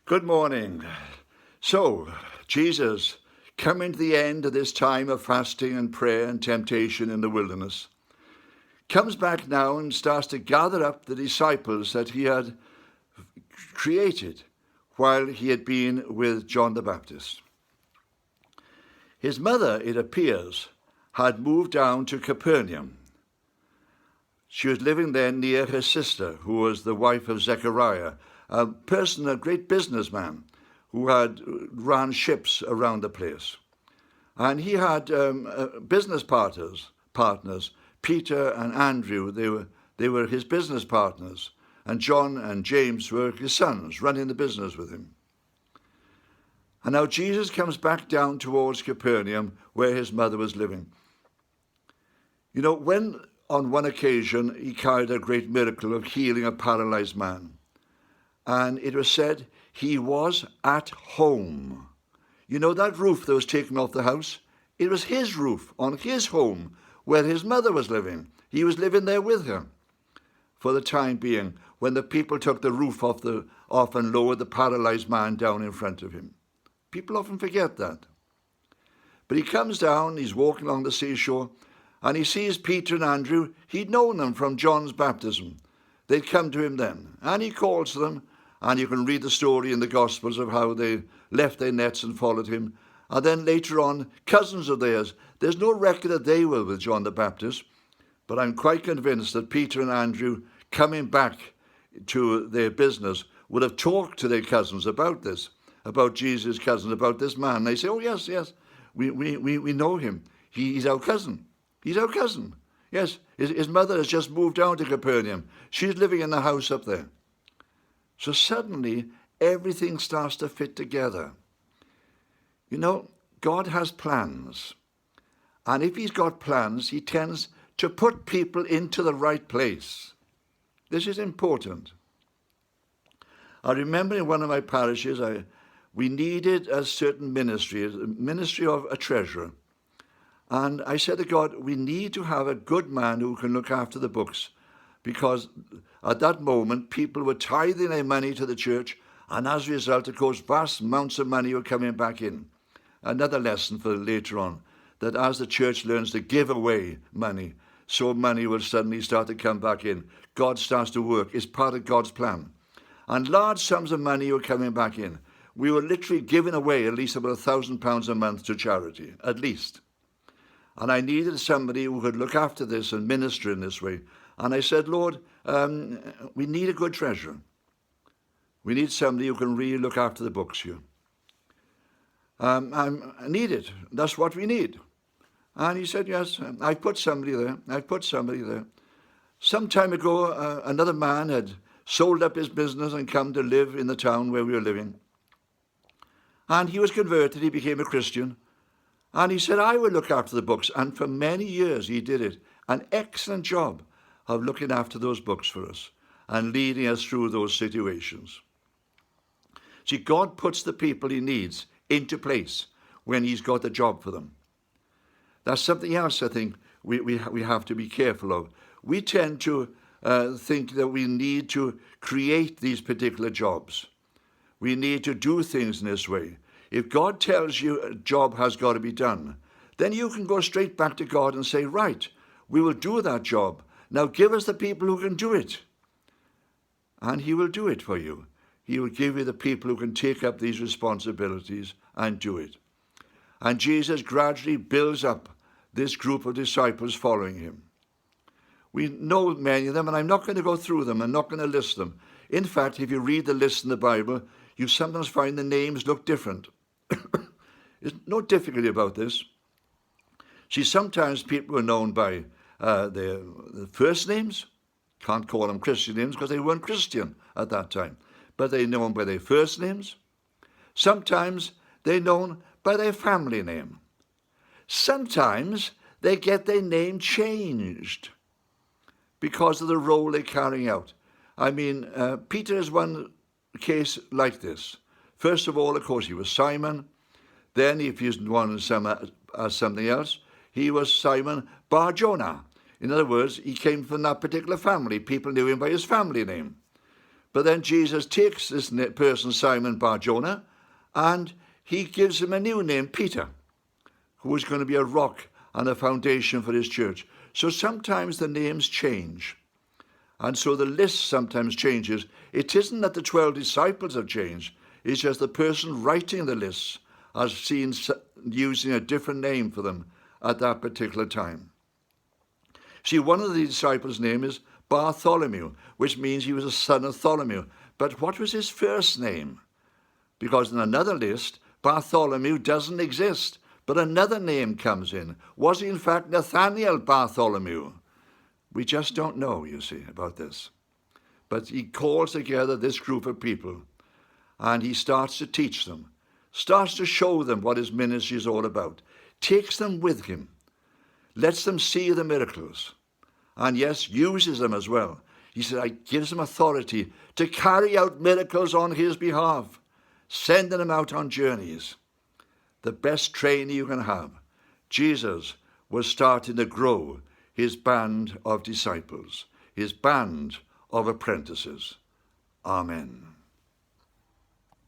Good morning. So, Jesus, coming to the end of this time of fasting and prayer and temptation in the wilderness, comes back now and starts to gather up the disciples that he had created while he had been with John the Baptist. His mother, it appears, had moved down to Capernaum. She was living there near her sister, who was the wife of Zechariah, a great businessman who had ran ships around the place. And he had business partners, Peter and Andrew. They were his business partners. And John and James were his sons, running the business with him. And now Jesus comes back down towards Capernaum, where his mother was living. You know, when on one occasion he carried a great miracle of healing a paralyzed man, and it was said he was at home. You know that roof that was taken off the house? It was his roof on his home where his mother was living. He was living there with her for the time being, when the people took the roof off and lowered the paralyzed man down in front of him. People often forget that. But he comes down, he's walking along the seashore, and he sees Peter and Andrew. He'd known them from John's baptism. They'd come to him then. And he calls to them, and you can read the story in the Gospels of how they left their nets and followed him. And then later on, cousins of theirs. There's no record that they were with John the Baptist, but I'm quite convinced that Peter and Andrew, coming back to their business, would have talked to their cousins about this, about Jesus' cousin, about this man. They say, oh, yes, we know him. He's our cousin. He's our cousin. Yes, his mother has just moved down to Capernaum. She's living in the house up there. So suddenly, everything starts to fit together. You know, God has plans. And if he's got plans, he tends to put people into the right place. This is important. I remember in one of my parishes, we needed a certain ministry, a ministry of a treasurer. And I said to God, we need to have a good man who can look after the books, because at that moment, people were tithing their money to the church, and as a result, of course, vast amounts of money were coming back in. Another lesson for later on, that as the church learns to give away money, so money will suddenly start to come back in. God starts to work. It's part of God's plan. And large sums of money were coming back in. We were literally giving away at least about £1,000 a month to charity, at least. And I needed somebody who could look after this and minister in this way. And I said, Lord, we need a good treasurer. We need somebody who can really look after the books here. I need it. That's what we need. And he said, yes, I put somebody there. Some time ago, another man had sold up his business and come to live in the town where we were living. And he was converted. He became a Christian. And he said, I will look after the books. And for many years he did it. An excellent job of looking after those books for us and leading us through those situations. See, God puts the people he needs into place when he's got the job for them. That's something else I think we have to be careful of. We tend to think that we need to create these particular jobs. We need to do things in this way. If God tells you a job has got to be done, then you can go straight back to God and say, right, we will do that job. Now give us the people who can do it. And he will do it for you. He will give you the people who can take up these responsibilities and do it. And Jesus gradually builds up this group of disciples following him. We know many of them, and I'm not going to go through them. I'm not going to list them. In fact, if you read the list in the Bible, you sometimes find the names look different. There's no difficulty about this. See, sometimes people are known by their first names. Can't call them Christian names because they weren't Christian at that time. But they're known by their first names. Sometimes they're known by their family name. Sometimes they get their name changed because of the role they're carrying out. I mean, Peter is one case like this. First of all, of course, he was Simon. Then, if he's known as something else, he was Simon Bar-Jonah. In other words, he came from that particular family. People knew him by his family name. But then Jesus takes this person, Simon Bar-Jonah, and he gives him a new name, Peter, who is going to be a rock and a foundation for his church. So sometimes the names change. And so the list sometimes changes. It isn't that the 12 disciples have changed. It's just the person writing the lists has seen using a different name for them at that particular time. See, one of the disciples' name is Bartholomew, which means he was a son of Tholomew. But what was his first name? Because in another list, Bartholomew doesn't exist, but another name comes in. Was he in fact Nathaniel Bartholomew? We just don't know, you see, about this. But he calls together this group of people, and he starts to teach them, starts to show them what his ministry is all about, takes them with him, lets them see the miracles, and yes, uses them as well. He said, I gives them authority to carry out miracles on his behalf, sending them out on journeys. The best training you can have. Jesus was starting to grow his band of disciples, his band of apprentices. Amen.